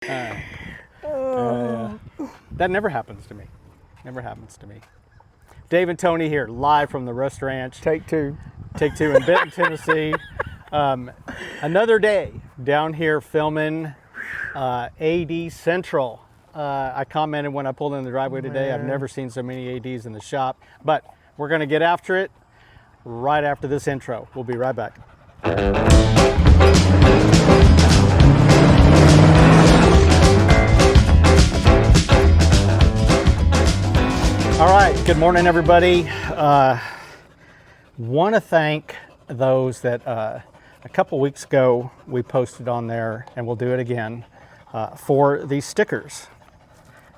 That never happens to me. Never happens to me. Dave and Tony here, live from the Rust Ranch. Take two in Benton, Tennessee. Another day down here filming AD Central. I commented when I pulled in the driveway today, I've never seen so many ADs in the shop, but we're gonna get after it right after this intro. We'll be right back. All right, good morning, everybody. Want to thank those that a couple weeks ago we posted on there, and we'll do it again, for these stickers.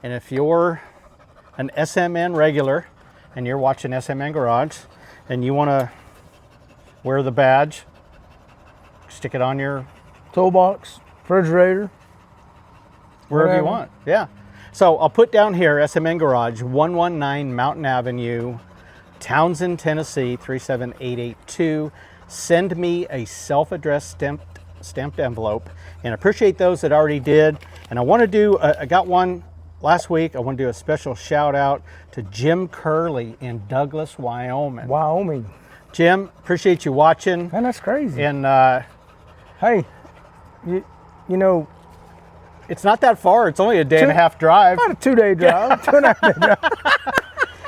And if you're an SMN regular and you're watching SMN Garage and you want to wear the badge, stick it on your toolbox, refrigerator, wherever you want. Yeah. So I'll put down here SMN Garage, 119 Mountain Avenue, Townsend, Tennessee, 37882. Send me a self-addressed stamped envelope, and I appreciate those that already did. And I want to do, I got one last week. I want to do a special shout out to Jim Curley in Douglas, Wyoming. Jim, appreciate you watching. Man, that's crazy. And hey, you know, it's not that far. It's only a day and a half drive. About a 2-day drive, 2.5 day drive.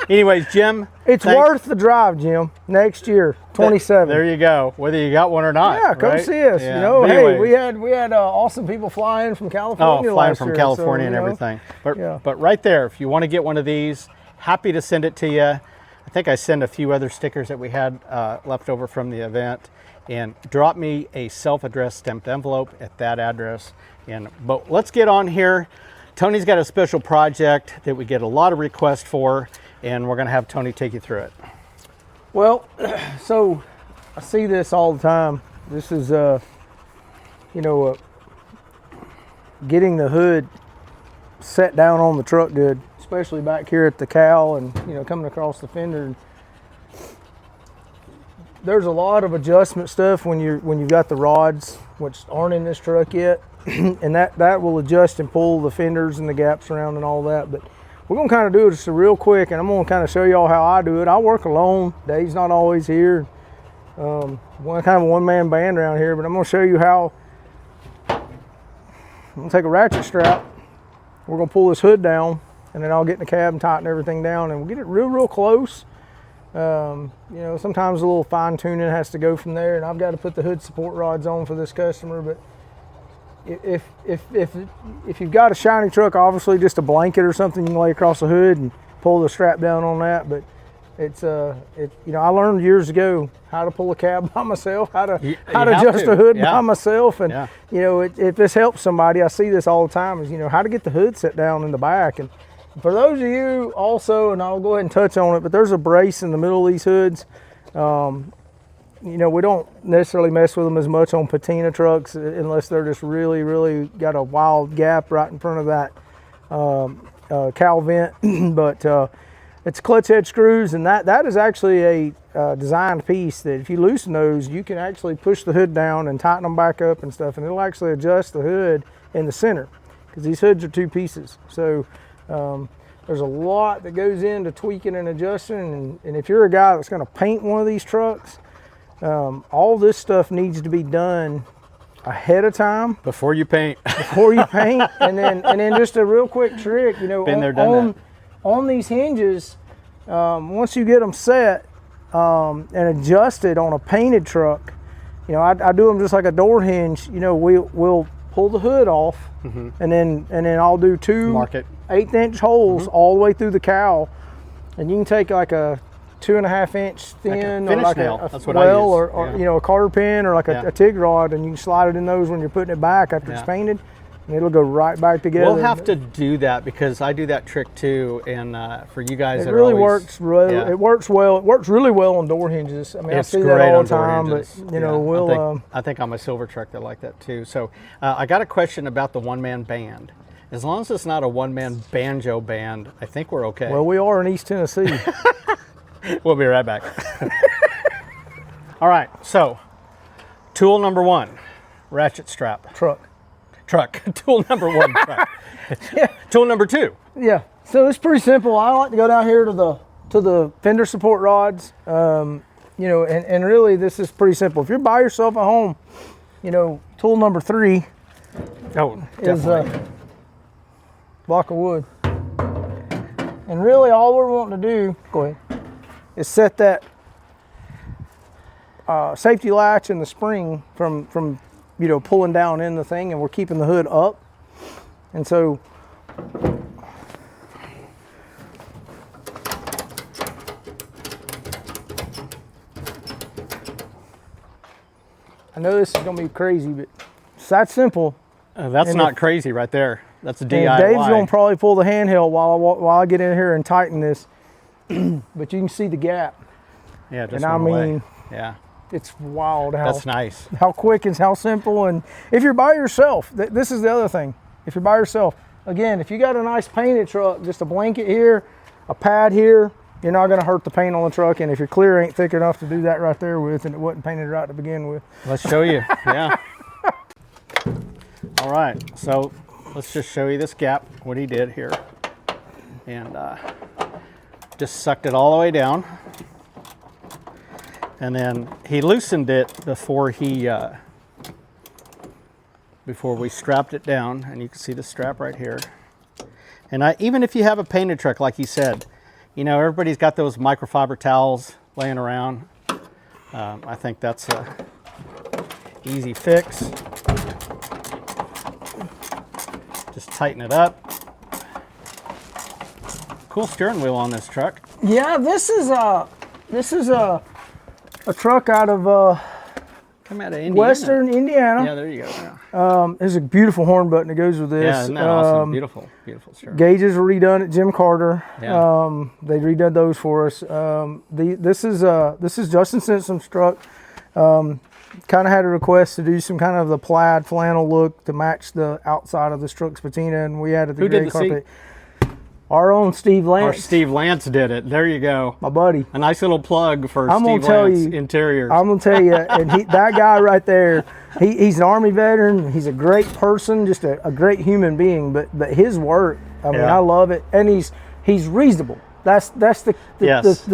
Anyways, Jim, it's worth the drive, Jim. Next year, 27. There you go. Whether you got one or not. Yeah, come right? see us. Yeah. You know, But hey, anyways, we had awesome people fly in from California. flying from year, California and you know, everything. But yeah. but right there, if you want to get one of these, happy to send it to you. I think I sent a few other stickers that we had left over from the event, and drop me a self-addressed stamped envelope at that address. But let's get on here. Tony's got a special project that we get a lot of requests for, and we're going to have Tony take you through it. Well, so I see this all the time. This is, getting the hood set down on the truck good, especially back here at the cowl and, coming across the fender. There's a lot of adjustment stuff when you've got the rods, which aren't in this truck yet, and that will adjust and pull the fenders and the gaps around and all that. But we're gonna kind of do it just real quick, and I'm gonna kind of show y'all how I do it. I work alone. Dave's not always here. Kind of a one-man band around here, but I'm gonna show you how. I'm gonna take a ratchet strap. We're gonna pull this hood down, and then I'll get in the cab and tighten everything down, and we'll get it real close. Sometimes a little fine tuning has to go from there, and I've got to put the hood support rods on for this customer. But if you've got a shiny truck, obviously just a blanket or something you can lay across the hood and pull the strap down on that. But I learned years ago how to pull a cab by myself, how to adjust a hood by myself, and if this helps somebody, I see this all the time, is how to get the hood set down in the back. And for those of you also, and I'll go ahead and touch on it, but there's a brace in the middle of these hoods. We don't necessarily mess with them as much on patina trucks unless they're just really got a wild gap right in front of that cowl vent. But it's clutch head screws, and that is actually a designed piece that if you loosen those, you can actually push the hood down and tighten them back up and stuff, and it'll actually adjust the hood in the center, because these hoods are two pieces. So there's a lot that goes into tweaking and adjusting, and if you're a guy that's going to paint one of these trucks, all this stuff needs to be done ahead of time Before you paint. and then just a real quick trick, Been there, done that. On these hinges, once you get them set and adjusted on a painted truck, I do them just like a door hinge. We'll pull the hood off, and then I'll do two 1/8" holes all the way through the cowl, and you can take like a 2.5 inch thin, like or like nail. a That's what I use. or a cotter pin, or like a TIG rod, and you can slide it in those when you're putting it back after it's painted, and it'll go right back together. We'll have to do that, because I do that trick too, and for you guys, it really works. It works well. It works really well on door hinges. I mean, I see that all the time. But I think on my silver truck they like that too. So I got a question about the one-man band. As long as it's not a one-man banjo band, I think we're okay. Well, we are in East Tennessee. We'll be right back. All right, so tool number one, ratchet strap. Truck. truck. Tool number 1 truck. Yeah. Tool number 2. Yeah. So it's pretty simple. I like to go down here to the fender support rods. You know, and really this is pretty simple. If you're by yourself at home, you know, tool number 3 is a block of wood. And really all we're wanting to do, go ahead, is set that safety latch and the spring from you know, pulling down in the thing, and we're keeping the hood up. And so I know this is gonna be crazy, but it's that simple. That's not crazy right there. That's a DIY. And Dave's gonna probably pull the handheld while I get in here and tighten this. But you can see the gap. Yeah, just and I mean, yeah, it's wild how that's nice. How quick and how simple. And if you're by yourself, this is the other thing. If you're by yourself, again, if you got a nice painted truck, just a blanket here, a pad here, you're not going to hurt the paint on the truck. And if your clear ain't thick enough to do that right there with, and it wasn't painted right to begin with. Let's show you. Yeah. All right. So let's just show you this gap, what he did here. And just sucked it all the way down. And then he loosened it before we strapped it down. And you can see the strap right here. And even if you have a painted truck, like he said, you know, everybody's got those microfiber towels laying around. I think that's a easy fix. Just tighten it up. Cool steering wheel on this truck. Yeah, this is a truck out of Come out of Indiana. Western Indiana. Yeah, there you go. Yeah. There's a beautiful horn button that goes with this. Yeah, isn't that awesome? Beautiful, beautiful steering. Gauges were redone at Jim Carter. Yeah. They redone those for us. This is Justin Simpson's truck. Kind of had a request to do some kind of the plaid flannel look to match the outside of this truck's patina, and we added the gray carpet. Our own Steve Lance. Our Steve Lance did it. There you go. My buddy. A nice little plug for Steve Lance Interiors. I'm going to tell you, and that guy right there, he's an Army veteran. He's a great person, just a great human being. But his work, I mean, I love it. And he's reasonable. That's the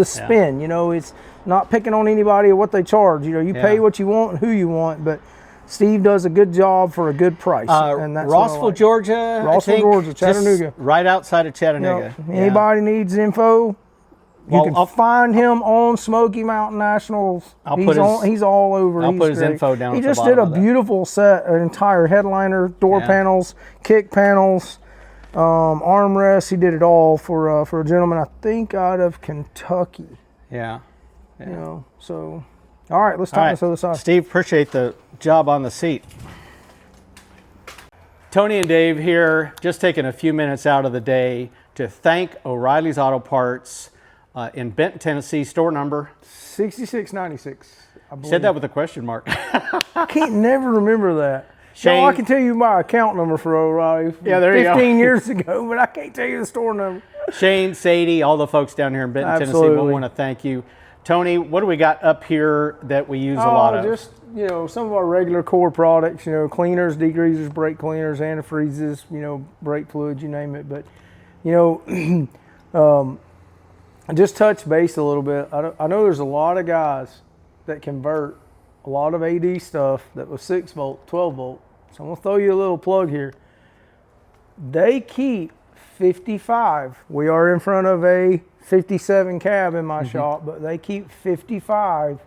spin. Yeah. You know, it's not picking on anybody or what they charge. You know, you pay what you want and who you want, but Steve does a good job for a good price. And that's Rossville, Georgia. Rossville, Georgia, Chattanooga. Right outside of Chattanooga. You know, anybody needs info, you can find him on Smoky Mountain Nationals. He's all over. I'll put his info down. He just did a beautiful set, an entire headliner, door panels, kick panels, armrests. He did it all for a gentleman, I think, out of Kentucky. Yeah. You know, so all right, let's talk this other side. Steve, appreciate the job on the seat. Tony and Dave here, just taking a few minutes out of the day to thank O'Reilly's Auto Parts in Benton, Tennessee, store number 6696. I believe. Said that with a question mark. I can't never remember that. Shane, no, I can tell you my account number for O'Reilly. Yeah, there you go. 15 years ago, but I can't tell you the store number. Shane, Sadie, all the folks down here in Benton, Tennessee, we want to thank you. Tony, what do we got up here that we use a lot of? Just, you know, some of our regular core products, you know, cleaners, degreasers, brake cleaners, antifreezes, you know, brake fluids, you name it. But, you know, just touch base a little bit. I know there's a lot of guys that convert a lot of AD stuff that was 6 volt, 12 volt. So I'm going to throw you a little plug here. They keep 55. We are in front of a 57 cab in my shop, but they keep 55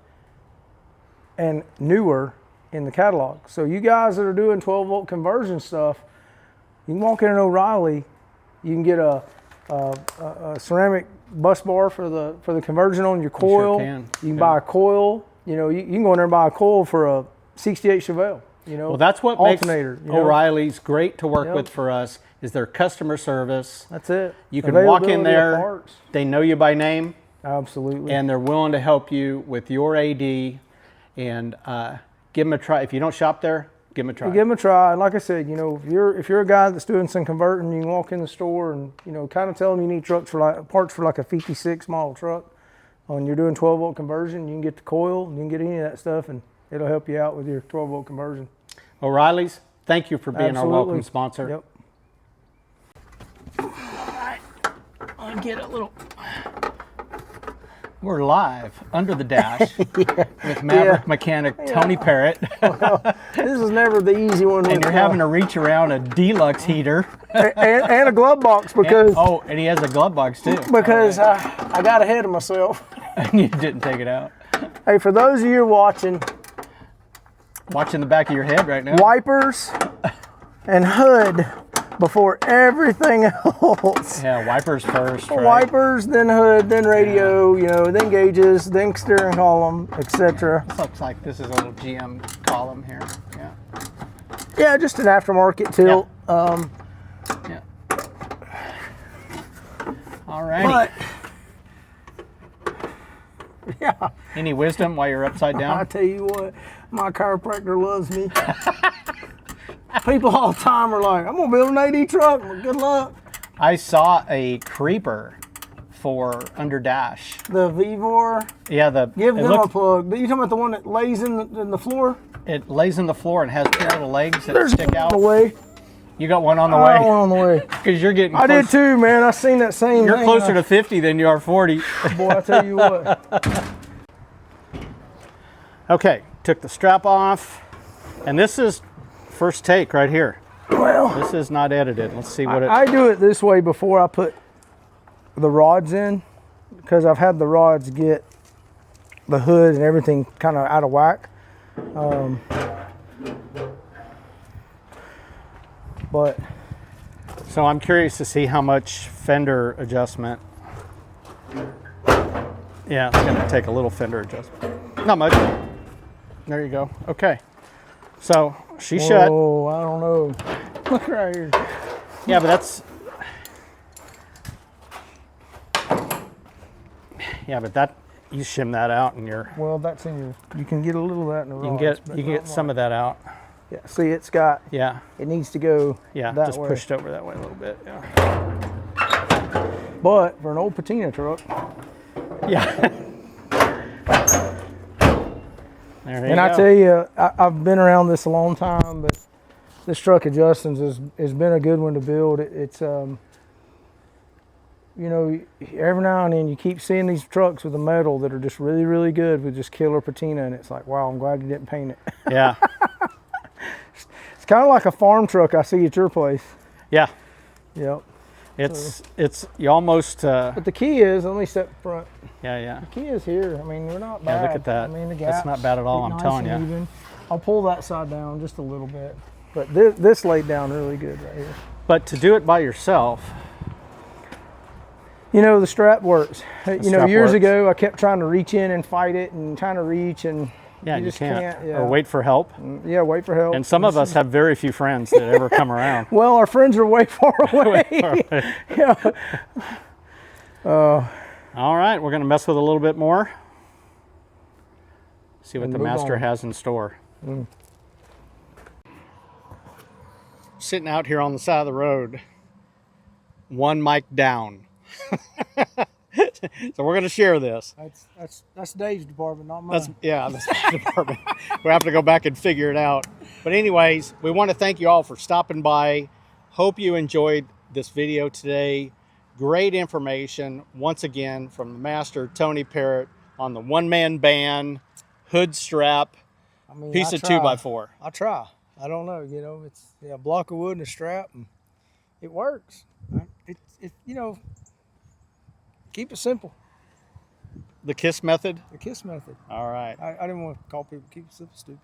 and newer in the catalog. So you guys that are doing 12 volt conversion stuff, you can walk in an O'Reilly, you can get a ceramic bus bar for the conversion on your coil. You can buy a coil. You know, you can go in there and buy a coil for a 68 Chevelle. You know, well, that's what alternator, makes O'Reilly's great to work with for us is their customer service. That's it. You can walk in there, they know you by name. Absolutely. And they're willing to help you with your AD and give them a try. If you don't shop there, give them a try. Give them a try. And like I said, you know, if you're a guy that's doing some converting, you can walk in the store and, you know, kind of tell them you need parts for like a 56 model truck. When you're doing 12 volt conversion, you can get the coil, you can get any of that stuff, and it'll help you out with your 12 volt conversion. O'Reilly's, Thank you for being our welcome sponsor. Yep. All right. I'll get a little. We're live under the dash with Maverick mechanic Tony Parrott. Well, this is never the easy one. And you're having to reach around a deluxe heater. and a glove box because. And he has a glove box too. Because I got ahead of myself. And you didn't take it out. Hey, for those of you watching the back of your head right now. Wipers and hood before everything else. Yeah, wipers first. Right? Wipers, then hood, then radio, then gauges, then steering column, etc. This looks like this is a little GM column here. Yeah. Yeah, just an aftermarket tilt. Yeah. All right. Yeah. Any wisdom while you're upside down? I tell you what, my chiropractor loves me. People all the time are like, I'm going to build an AD truck. Well, good luck. I saw a creeper for under dash. The Vivor. Yeah, Give them a plug. You talking about the one that lays in the floor? It lays in the floor and has two little legs that stick out. On the way. You got one on the I way? got one on the way. Because you're getting I did too, man. I seen that same You're thing. closer to 50 than you are 40. Boy, I tell you what. Okay, took the strap off. And this is first take right here. Well, this is not edited. Let's see what I do it this way before I put the rods in, because I've had the rods get the hood and everything kind of out of whack. But so I'm curious to see how much fender adjustment. Yeah, it's going to take a little fender adjustment. Not much. There you go. Okay. So she shut. Oh, I don't know. Look right here. Yeah, but that's. Yeah, but that you shim that out and you're. Well, that's in your. You can get a little of that in the rods. You can get some of that out. Yeah. See, it's got. Yeah. It needs to go. Yeah. That just way. pushed over that way a little bit. Yeah. But for an old patina truck. Yeah. And I tell you, I've been around this a long time, but this truck at Justin's has been a good one to build. It's every now and then you keep seeing these trucks with the metal that are just really, really good with just killer patina, and it's like, wow, I'm glad you didn't paint it. Yeah. It's kind of like a farm truck I see at your place. Yeah. Yep. It's you almost. But the key is, let me step front. Yeah. The key is here. I mean, we're not bad. Yeah, look at that. I mean, the gaps. That's not bad at all. I'm nice telling you. Even. I'll pull that side down just a little bit, but this laid down really good right here. But to do it by yourself. The strap works. Strap Years works. ago, I kept trying to reach in and fight it and trying to reach, and Yeah, you just can't. Yeah. Or wait for help. Yeah, wait for help. And some of us have very few friends that ever come around. Well, our friends are way far away. Yeah. All right, we're going to mess with a little bit more. See what the master on. has in store. Sitting out here on the side of the road, one mic down. So we're going to share this. That's Dave's department, not mine. That's my department. We have to go back and figure it out. But anyways, we want to thank you all for stopping by. Hope you enjoyed this video today. Great information, once again, from the master, Tony Parrott, on the one-man band, hood strap, piece of 2x4. I try. I don't know. It's a block of wood and a strap, and it works. Keep it simple. The KISS method? The KISS method. All right. I didn't want to call people keep it simple stupid.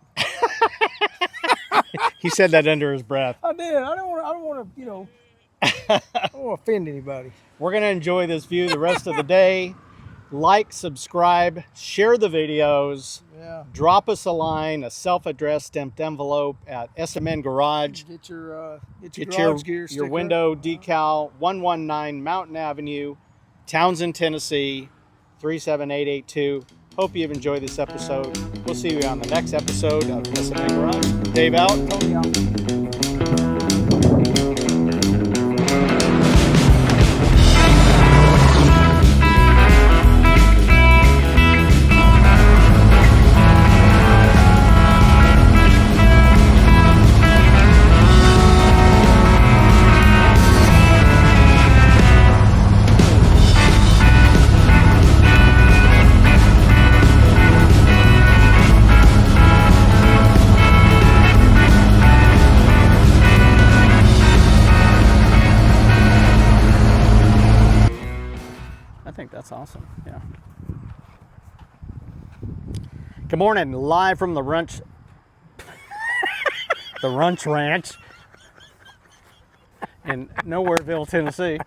He said that under his breath. I did. I don't want to, I don't want to offend anybody. We're going to enjoy this view the rest of the day. Like, subscribe, share the videos. Yeah. Drop us a line, a self-addressed stamped envelope at SMN Garage. Get your Get your window decal, 119 Mountain Avenue, Townsend, Tennessee, 37882. Hope you've enjoyed this episode. We'll see you on the next episode of SMN Garage. Dave out. Tony out. That's awesome. Yeah. Good morning, live from the Runch, the Runch Ranch in Nowhereville, Tennessee.